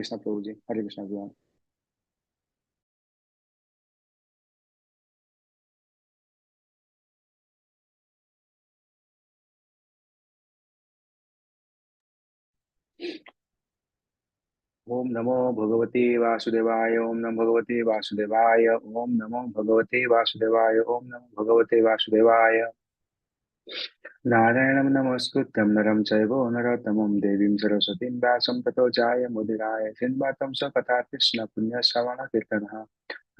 Krishna Prabhuji. Hare Krishna everyone. Om Namo Bhagavate Vasudevaya. Om Namo Bhagavate Vasudevaya. Om Namo Bhagavate Vasudevaya. Om Namo Bhagavate Vasudevaya. Narayanam Namaskrityam Naram Chaivo Narottamam Devim Saraswatim Vyasam Tato Jaya Mudiraya Shinvatam Sakata Krishna Punya Savana Kirtanaha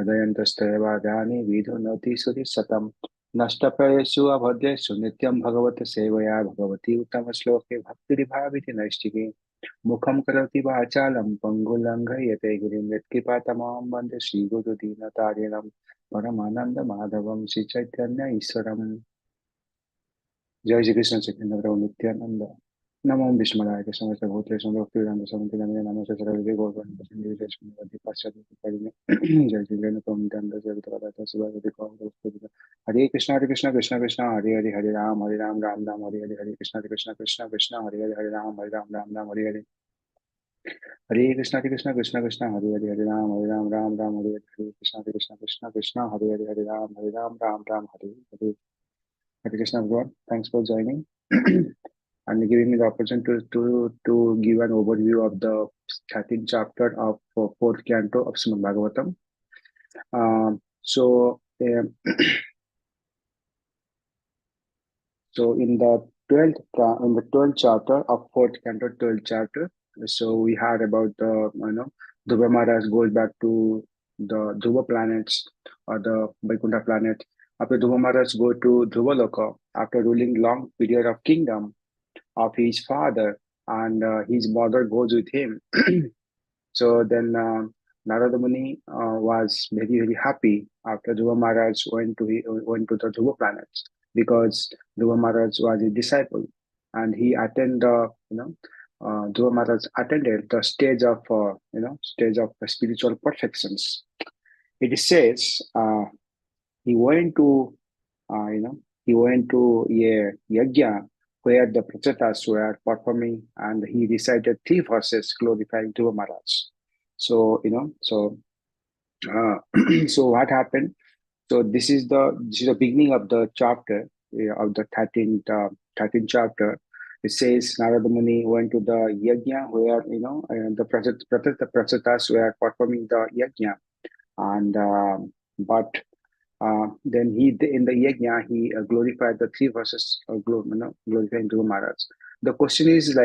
Hadayantastavadani Vidunoti Suri Satam Nashtaprayesu Abhadresu Nityam Bhagavata Sevaya Bhagavati Uttama Bhakti Bhaviti Naistiki Mukham Karati Vachalam Pangulangayate Girim Yatkipatamam Vande Sri Guru Dinatarinam Paramananda Madhavam Sri Chaitanya Isaram Jai Shri Krishna Chaitanya Prabhu Nityananda Namo Vishmalaya Krishna Bhutale Sundar Samantina Namo Sarvati Gaurvan Vasandi Vishnu Paschati Parine Jai Shri Krishna Prabhu Nityananda Jai Vitarata Sivati Gaurvan Hare Krishna Krishna Krishna Hare Hare Hare Ram Ram Ram Hare Hare Krishna Krishna Krishna Krishna Hare Hare Hare Ram Ram Ram Hare Hare Hare Krishna Krishna Krishna Krishna Hare Hare Hare Ram Ram Ram Hare Hare Krishna Krishna Krishna Krishna Hare Hare Ram Ram Ram Hare Hare Hare Krishna everyone. Thanks for joining and giving me the opportunity to give an overview of the 13th chapter of fourth canto of Srimad Bhagavatam. So in the 12th chapter of fourth canto, 12th chapter, so we had about the Dhruva Maharaj goes back to the Dhruva planets or the Vaikuntha planet. After Dhruva Maharaj go to Dhruva Loka after ruling long period of kingdom of his father, and his mother goes with him. So then Narada Muni was very happy after Dhruva Maharaj went to the Dhruva planets, because Dhruva Maharaj was a disciple and he attended Dhruva Maharaj attended the stage of spiritual perfections. It says he went to he went to a yajna where the prachatas were performing, and he recited three verses glorifying Dhruva Maharaj. So so what happened? So this is the beginning of the chapter of the 13th chapter. It says Narada Muni went to the yajna where the prachatas were performing the yajna, and but then he in the yajna he glorified the three verses of glorifying Guru Maharaj. The question is,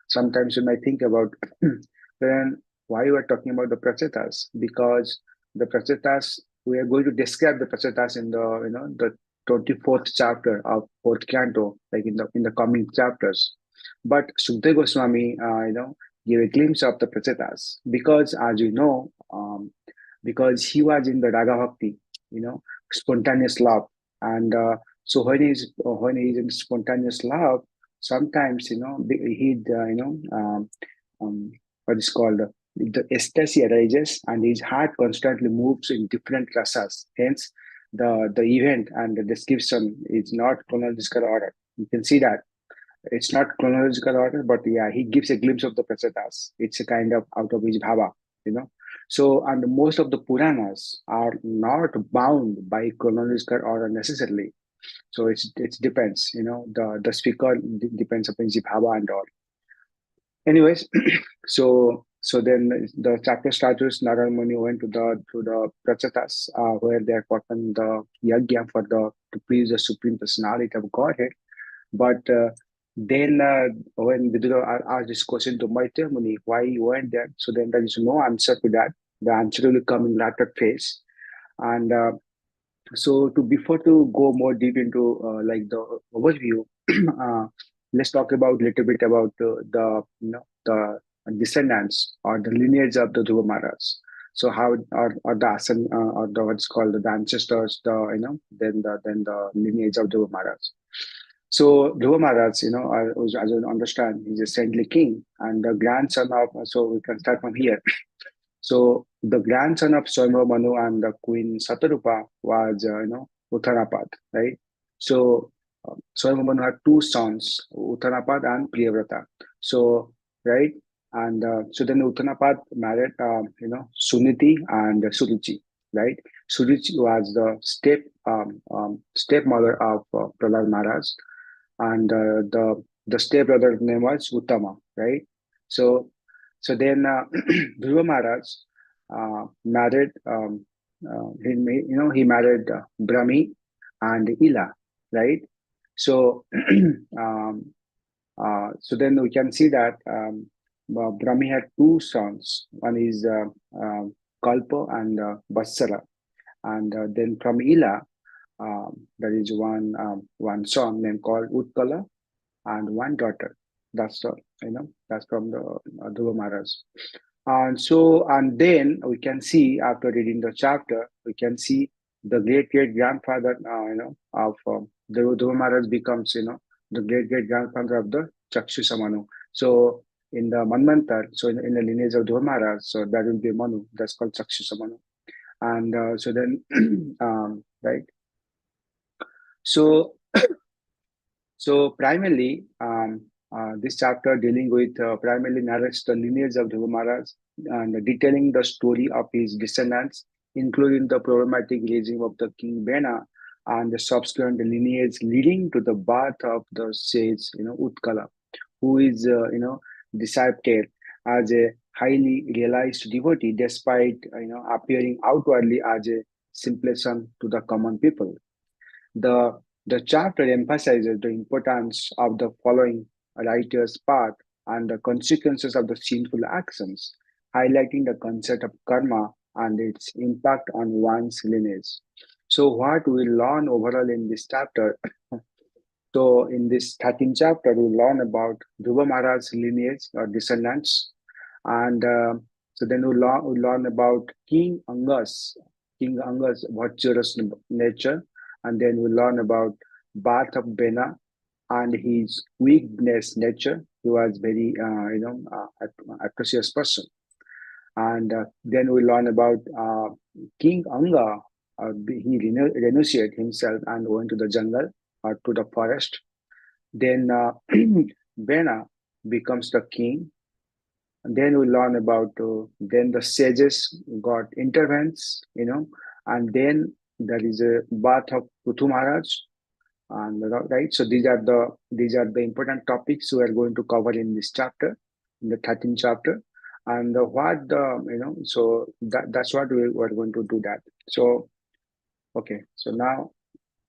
sometimes you might think about then why you are talking about the prachetas, because the prachetas, we are going to describe the prachetas in the 24th chapter of fourth canto, like in the coming chapters. But Sukdev Goswami gave a glimpse of the prachetas, because as you know, because he was in the Raga Bhakti, spontaneous love. And so when he's in spontaneous love, sometimes he what is called the ecstasy arises, and his heart constantly moves in different rasas. Hence, the event and the description is not chronological order. You can see that it's not chronological order, but yeah, he gives a glimpse of the prasadas. It's a kind of out of his bhava, you know. So, and most of the Puranas are not bound by chronological order necessarily. So it depends, the speaker depends upon his bhava and all. Anyways, so then the chapter starts with Narayana Muni went to the prachatas where they are performing the yajna for to please the supreme personality of Godhead. But then when Vidura asked this question to Maitreya Muni, why you went there? So then there is no answer to that. The answer will come in latter phase. And so before to go more deep into like the overview, let's talk about little bit about the descendants or the lineage of the Dhruva Maharaj. So how or the or the what's called the ancestors, then the lineage of Dhruva Maharaj. So Dhruva Maharaj, as you understand, he's a saintly king and the grandson of. So we can start from here. So the grandson of Swayambhu Manu and the queen Satarupa was, Uttanapad, right? So Swayambhu Manu had two sons, Uttanapad and Priyavrata. So, right? And so then Uttanapat married, Suniti and Suruchi, right? Suruchi was the stepmother of Prahlad Maharaj, and the stepbrother name was Uttama, right? So so then Dhruva Maharaj married, he married Brahmi and Ila, right? So um, so then we can see that Brahmi had two sons. One is Kalpa and Vatsala, and then from Ila, there is one son named called Utkala and one daughter. That's the that's from the Dhruva Maharaj. And then we can see, after reading the chapter, we can see the great great grandfather, of the Dhruva Maharaj becomes, the great great grandfather of the Chakshusa Manu. So in the Manvantar, so in the lineage of Dhruva Maharaj, so that will be Manu. That's called Chakshusa Manu. And so then, right. So so primarily, this chapter dealing with primarily narrates the lineage of Dhruva Maharaj and detailing the story of his descendants, including the problematic regime of the King Bena and the subsequent lineage leading to the birth of the sage, Utkala, who is, depicted as a highly realized devotee, despite appearing outwardly as a simpleton to the common people. The, the chapter emphasizes the importance of the following writer's path and the consequences of the sinful actions, highlighting the concept of karma and its impact on one's lineage. So, what we learn overall in this chapter, so in this 13th chapter, we learn about Dhruva Maharaj's lineage or descendants, and so then we learn about King Anga's virtuous nature, and then we learn about birth of Bena and his weakness nature. He was very, atrocious person. And then we learn about King Anga. He renunciated himself and went to the jungle or to the forest. Then Bena becomes the king. And then we learn about then the sages got intervenes, and then there is a birth of Puthu Maharaj, and right. So these are the important topics we are going to cover in this chapter, in the 13th chapter, and what the so that's what we're going to do that. So okay, so now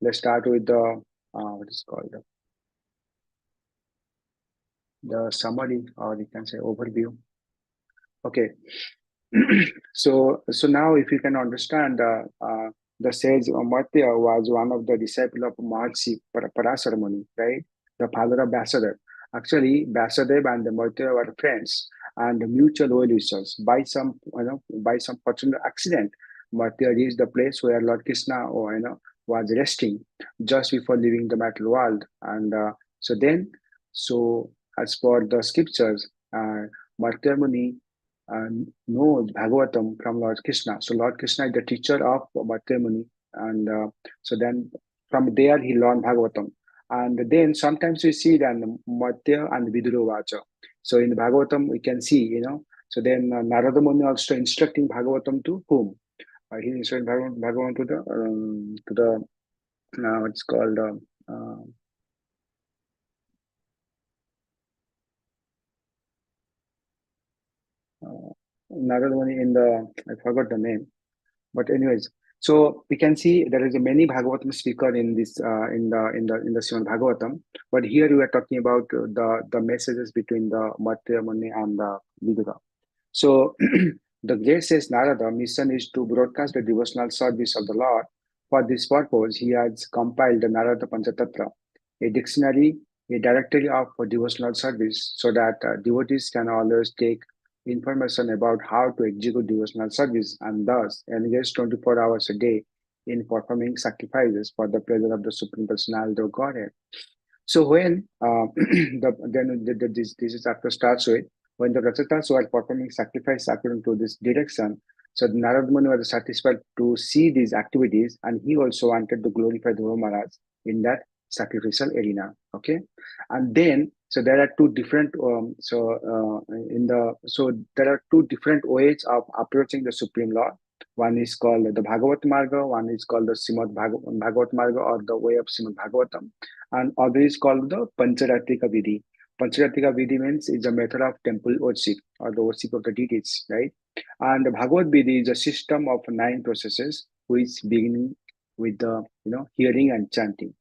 let's start with the what is called the summary, or you can say overview. Okay, so now if you can understand, the sage Amartya was one of the disciple of Mahasi Parasara Muni, right? The father of Vyasadeva. Actually, Vyasadeva and the Amartya were friends and mutual well-wishers. By some fortunate accident, Amartya reached the place where Lord Krishna, was resting just before leaving the material world. And so then, so as per the scriptures, Amartya Muni knows Bhagavatam from Lord Krishna. So Lord Krishna is the teacher of Bhattacharya Muni, and so then from there he learned Bhagavatam. And then sometimes we see that Matya and Vidura Vacha. So in Bhagavatam we can see, so then Narada Muni also instructing Bhagavatam to whom? He instructed Bhagavatam to the what's called Narada Muni in the, I forgot the name. But anyways, so we can see there is a many Bhagavatam speaker in this in the Srimad Bhagavatam, but here we are talking about the messages between the Matsya Muni and the Vidura. So the great says Narada mission is to broadcast the devotional service of the Lord. For this purpose, he has compiled the Narada Panchatattva, a dictionary, a directory of devotional service, so that devotees can always take information about how to execute devotional service and thus engage 24 hours a day in performing sacrifices for the pleasure of the Supreme Personality of Godhead. So when this is chapter starts with, when the Rajatas were performing sacrifice according to this direction, so Narad Muni was satisfied to see these activities, and he also wanted to glorify the Maharaj in that sacrificial arena. Okay, and then So there are two different there are two different ways of approaching the Supreme Lord. One is called the Bhagavat Marga, one is called the Bhagavat Marga, or the way of Srimad Bhagavatam, and other is called the Pancharatrika Vidhi. Pancharatrika Vidhi means is a method of temple worship or the worship of the deities, right? And the Bhagavad Vidhi is a system of 9 processes, which beginning with the hearing and chanting.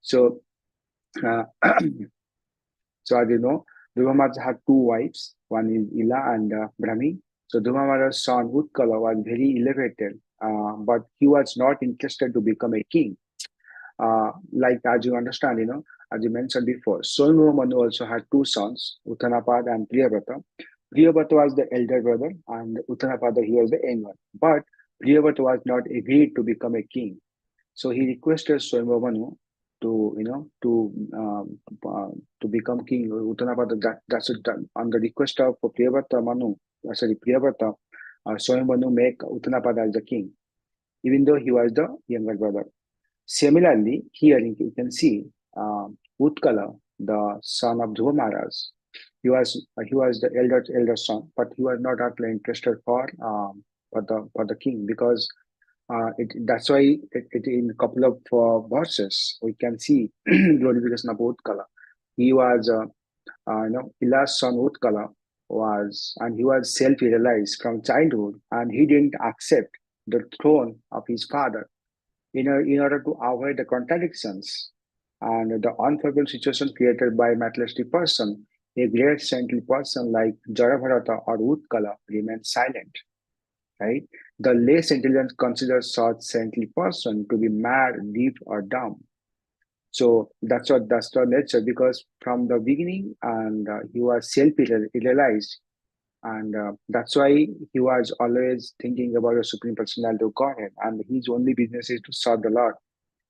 So uh, So as you know, Dhruva Maharaj had two wives. One is Ila and Brahmi. So Dhruva Maharaj's son Utkala was very elevated, but he was not interested to become a king. Like as you understand, as you mentioned before, Swayambhuva Manu also had two sons, Uttanapada and Priyavrata. Priyavrata was the elder brother, and Uttanapada he was the younger. But Priyavrata was not agreed to become a king. So he requested Swayambhu to to become king. Uttanapada that's it, on the request of Priyavrata, Swayambhu make Uttanapada as the king, even though he was the younger brother. Similarly, here you can see Utkala, the son of Dhruva Maharaj. He was the elder son, but he was not actually interested for the king, because that's why in a couple of verses we can see glorification of Utkala. He was Ila's son Utkala and he was self-realized from childhood, and he didn't accept the throne of his father in order to avoid the contradictions and the unfavorable situation created by a materialistic person. A great saintly person like Jarabharata or Utkala remains silent, right? The less intelligent considers such saintly person to be mad, deaf, or dumb. So that's the nature, because from the beginning, and he was self-realized, and that's why he was always thinking about the Supreme Personality of Godhead, and his only business is to serve the Lord.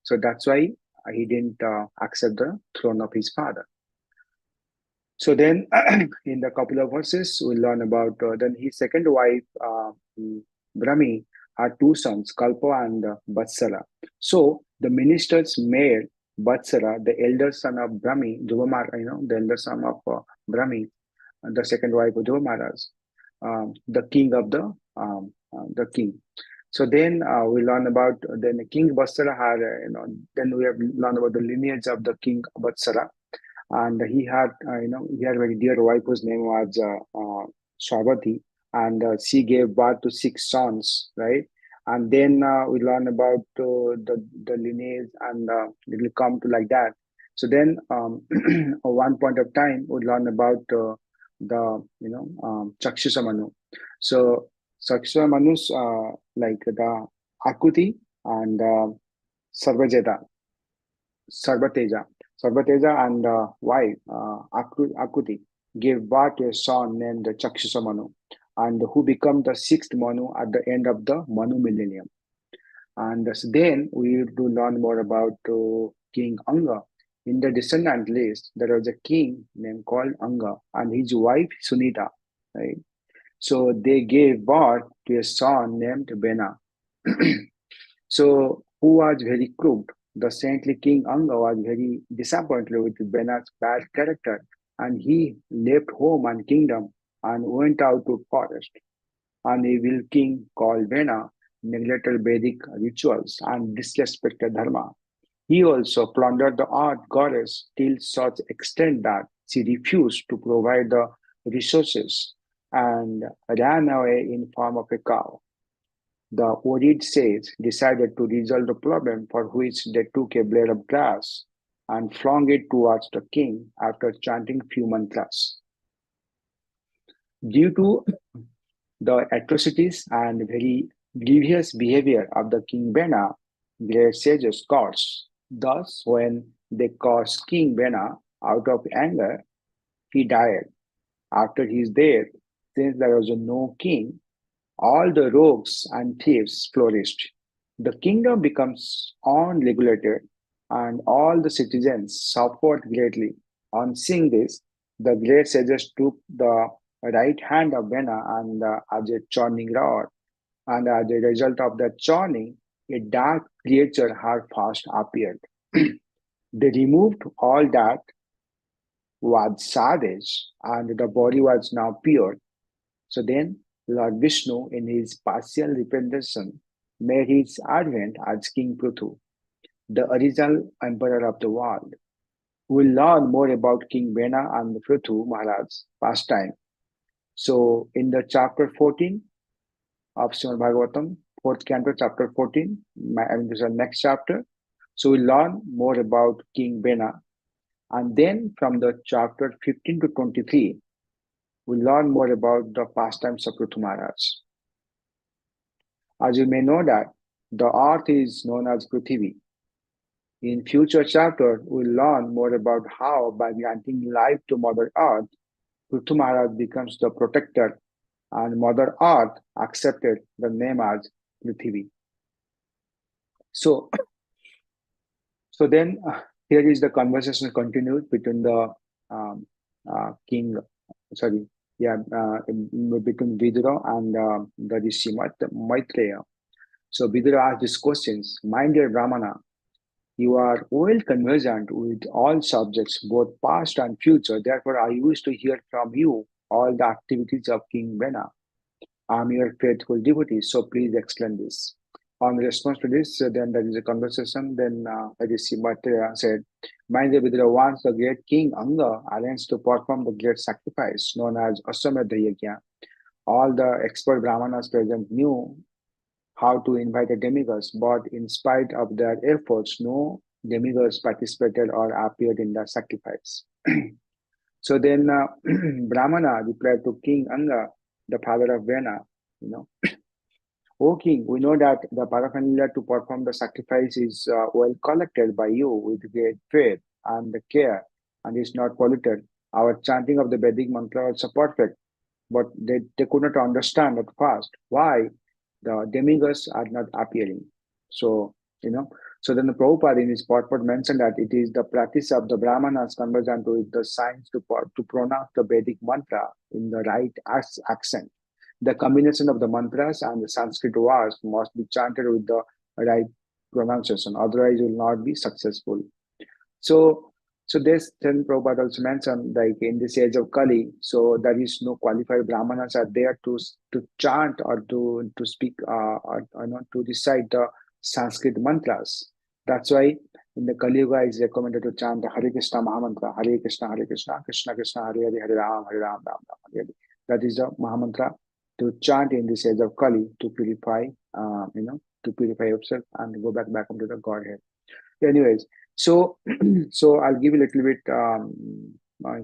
So that's why he didn't accept the throne of his father. So then, in the couple of verses, we learn about then his second wife, Brahmi, had two sons, Kalpa and Vatsala. So the minister's maid, Vatsala, the elder son of Brahmi, the elder son of Brahmi, the second wife of Dhruva Maharaj, the king of the king. So then we learn about then King Vatsala had then we have learned about the lineage of the King Vatsala, and he had a very dear wife whose name was Swabati, and she gave birth to 6 sons, right? And then we learn about the lineage, and it will come to like that. So then, at one point of time, we learn about the Chakshusha Manu. So Chakshusha Manu's like the Akuti and Sarvajeta, Sarvateja. Sarvateja and wife Akuti gave birth to a son named Chakshusha Manu, and who became the sixth Manu at the end of the Manu millennium. And then we do learn more about King Anga. In the descendant list, there was a king named called Anga and his wife Sunita. Right? So they gave birth to a son named Bena. So who was very crooked. The saintly King Anga was very disappointed with Bena's bad character, and he left home and kingdom and went out to forest. An evil king called Bena neglected Vedic rituals and disrespected Dharma. He also plundered the earth goddess till such extent that she refused to provide the resources and ran away in form of a cow. The worried sage decided to resolve the problem, for which they took a blade of grass and flung it towards the king after chanting few mantras. Due to the atrocities and very grievous behavior of the King Bena, great sages cursed. Thus, when they cursed King Bena out of anger, he died. After his death, since there was no king, all the rogues and thieves flourished. The kingdom becomes unregulated, and all the citizens suffered greatly. On seeing this, the great sages took the right hand of Bena and as a churning rod, and as a result of that churning, a dark creature had first appeared. They removed all that was savage and the body was now pure. So then Lord Vishnu, in his partial representation, made his advent as King Prithu, the original emperor of the world. We'll learn more about King Vena and Prithu Maharaj pastime. So in the chapter 14 of Srimad Bhagavatam, fourth canto, chapter 14, this is the next chapter. So we'll learn more about King Vena. And then from the chapter 15 to 23, we'll learn more about the pastimes of Prithu Maharaj. As you may know that the earth is known as Prithvi. In future chapter, we'll learn more about how by granting life to Mother Earth, Prithu Maharaj becomes the protector and Mother Earth accepted the name as Prithvi. So, then here is the conversation continued between the king, between Vidura and the Rishi Maitreya. So Vidura asked these questions. My dear Brahmana, you are well conversant with all subjects, both past and future. Therefore, I wish to hear from you all the activities of King Vena. I am your faithful devotee, so please explain this. On response to this, then there is a conversation. Then Rishi Maitreya said, Mind the Vidura, once the great king Anga arranged to perform the great sacrifice known as Aswamedha Yajna. All the expert Brahmanas present knew how to invite the demigods, but in spite of their efforts, no demigods participated or appeared in the sacrifice. So then Brahmana replied to King Anga, the father of Vena, O king, we know that the paraphernalia to perform the sacrifice is well collected by you with great faith and care and is not polluted. Our chanting of the Vedic mantra is perfect, but they could not understand at first why the demigods are not appearing. So, so then the Prabhupada in his purport mentioned that it is the practice of the Brahmanas conversant with the science to pronounce the Vedic mantra in the right accent. The combination of the mantras and the Sanskrit words must be chanted with the right pronunciation, otherwise you will not be successful. So this then Prabhupada also mentioned, like in this age of Kali, so there is no qualified Brahmanas are there to chant or to speak or to recite the Sanskrit mantras. That's why in the Kali Yuga is recommended to chant the Hare Krishna Mahamantra, Hare Krishna, Krishna Krishna, Hare Hare, Hare Ram, Hare Ram, Ram Ram, Hare Hare. That is the Mahamantra to chant in this age of Kali to purify, to purify yourself and go back into the Godhead. Anyways, so I'll give you a little bit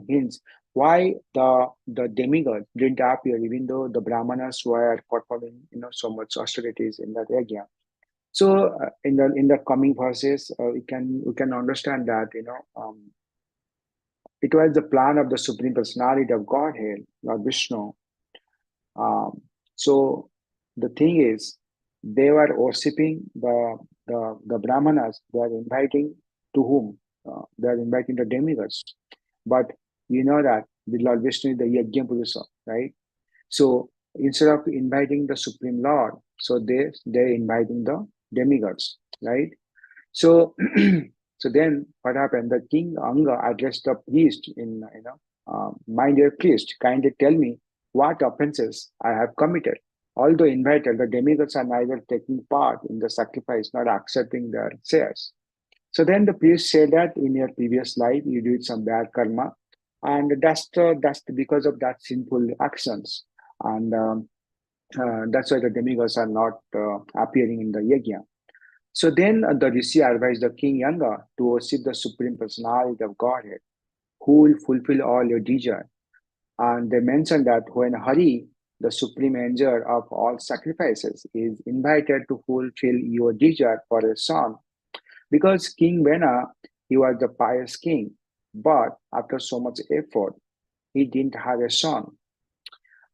hints why the demigods didn't appear, even though the Brahmanas were performing so much austerities in that area. So in the coming verses, we can understand that it was the plan of the Supreme Personality of Godhead, Lord Vishnu. So the thing is, they were worshipping the Brahmanas. They are inviting to whom? They are inviting the demigods. But you know that the Lord Vishnu is the Yajna Purusha, right? So instead of inviting the Supreme Lord, so they're inviting the demigods, right? So so then what happened? The king Anga addressed the priest in my dear priest, kindly tell me what offenses I have committed. Although invited, the demigods are neither taking part in the sacrifice nor accepting their shares. So then the priest said that in your previous life you did some bad karma, and that's because of that sinful actions, and that's why the demigods are not appearing in the yajna. So then the Rishi advised the king Anga to worship the Supreme Personality of Godhead, who will fulfill all your desire. And they mentioned that when Hari, the supreme angel of all sacrifices, is invited to fulfill your desire for a son, because King Vena, he was the pious king, but after so much effort, he didn't have a son.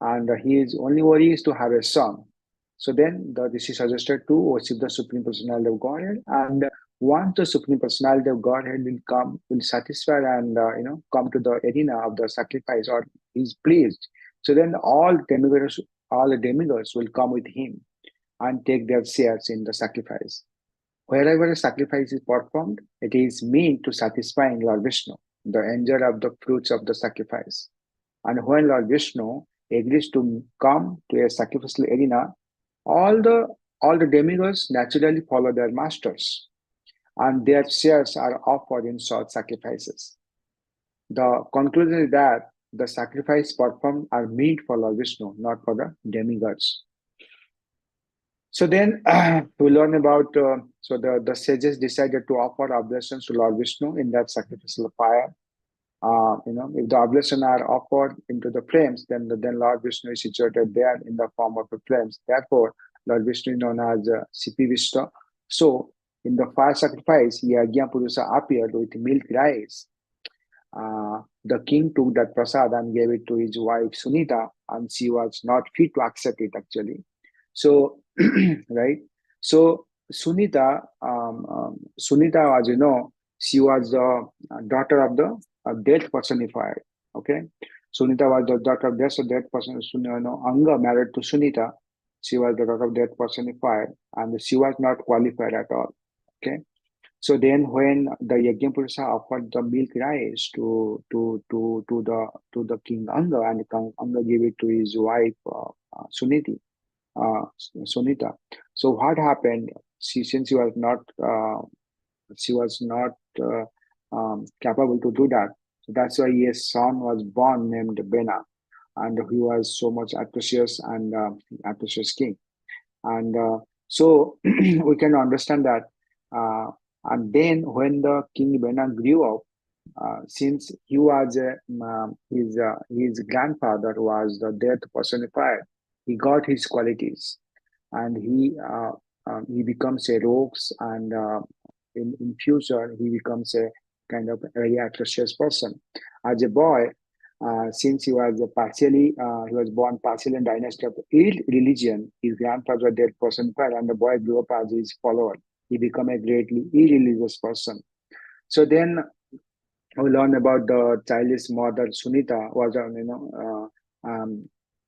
And his only worry is to have a son. So then the Rishi suggested to worship the Supreme Personality of Godhead, and once the Supreme Personality of Godhead will satisfy and come to the arena of the sacrifice or is pleased. So then all the demigods will come with him and take their shares in the sacrifice. Wherever a sacrifice is performed, it is meant to satisfy Lord Vishnu. the enjoyer of the fruits of the sacrifice. And when Lord Vishnu agrees to come to a sacrificial arena, all the all the demigods naturally follow their masters, and their shares are offered in short sacrifices. The conclusion is that the sacrifice performed are meant for Lord Vishnu, not for the demigods. So then we learn about so the sages decided to offer oblations to Lord Vishnu in that sacrificial fire. If the oblation are offered into the flames, then Lord Vishnu is situated there in the form of the flames. Therefore, Lord Vishnu is known as Sipi Vishnu. So, in the fire sacrifice, Yajna Purusa appeared with milk rice. The king took that prasad and gave it to his wife Sunita, and she was not fit to accept it actually. So, right. So Sunita was, she was the daughter of the death personified. Okay, Sunita was the daughter of death, so death person. Anga married to Sunita. She was the daughter of death personified, and she was not qualified at all. Okay, so then, when the Yajnapurusa offered the milk rice to the king Anga, and King Anga gave it to his wife uh, Sunita. So what happened? Since she was not uh, capable to do that. So that's why his son was born named Bena, and he was so much atrocious and atrocious king. And so we can understand that. And then when the King Bena grew up, since he was his grandfather was the death personified, he got his qualities, and he becomes a rogue, and in future he becomes a kind of very atrocious person. As a boy, since he was born partially in dynasty of ill religion, his grandfather was dead personified, and the boy grew up as his follower. He became a greatly irreligious person. So then we learn about the child's mother Sunita was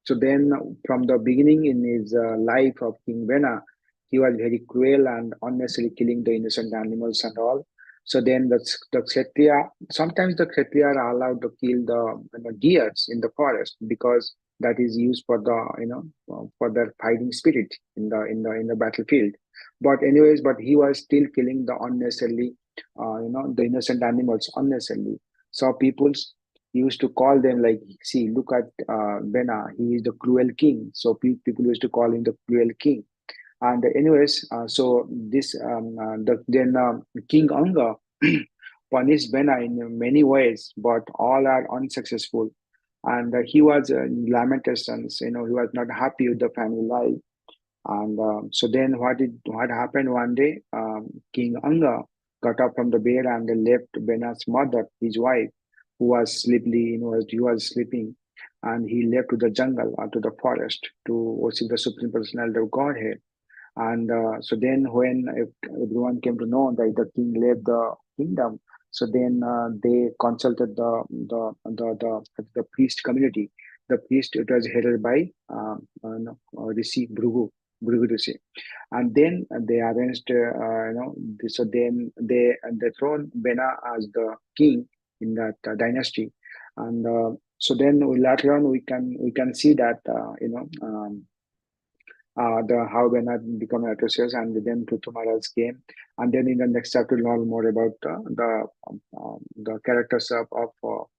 so then from the beginning in his life of King Vena, he was very cruel and unnecessarily killing the innocent animals and all. So then the Kshatriya, sometimes the Kshatriya are allowed to kill the deers in the forest, because that is used for the for their fighting spirit in the battlefield. But anyways, but he was still killing the unnecessarily the innocent animals unnecessarily. So people used to call them like, see, look at Bena, he is the cruel king. So people used to call him the cruel king. And anyways, so this then King Anga punished Bena in many ways, but all are unsuccessful. And he was lamentations, he was not happy with the family life. And so then what happened one day? King Anga got up from the bed and left Bena's mother, his wife, who was sleeping, and he left to the jungle or to the forest to worship the supreme personality of Godhead. And so then, when everyone came to know that the king left the kingdom, so then they consulted the priest community. The priest, it was headed by Rishi Bhrigu Rishi, and then they arranged so then they thrown Bena as the king in that dynasty. And so then later on we can see that the how Bena become atrocious, and then Prithu Maharaj came, and then in the next chapter we'll learn more about the characters of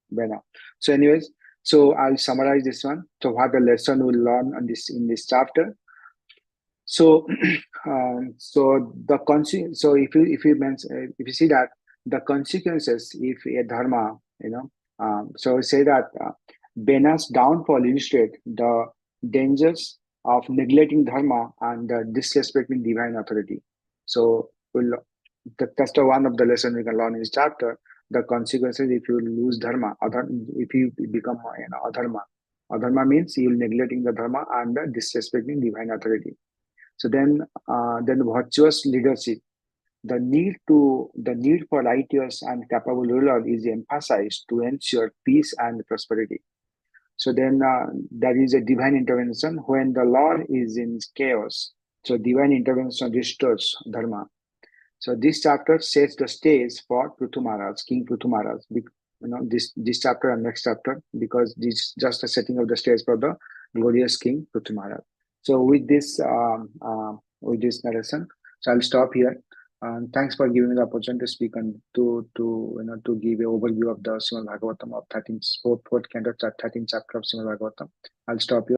Bena. So, anyways, so I'll summarize this one. So, what the lesson we'll learn in this chapter. So, so if you see that the consequences if a dharma, so say that Bena's downfall illustrate the dangers of neglecting dharma and disrespecting divine authority. So, that's the one of the lesson we can learn in this chapter. The consequences if you lose dharma, if you become adharma. Adharma means you will neglecting the dharma and disrespecting divine authority. So then virtuous leadership, the need for righteous and capable ruler is emphasized to ensure peace and prosperity. So then there is a divine intervention when the Lord is in chaos. So divine intervention restores dharma. So this chapter sets the stage for Prithu Maharaj, King Prithu Maharaj. this chapter and next chapter, because this is just a setting of the stage for the glorious King Prithvi Maharaj. So with this narration, so I'll stop here. And thanks for giving me the opportunity to speak and to give an overview of the Srimad Bhagavatam of 13th fourth canto, 13th chapter of Srimad Bhagavatam. I'll stop here.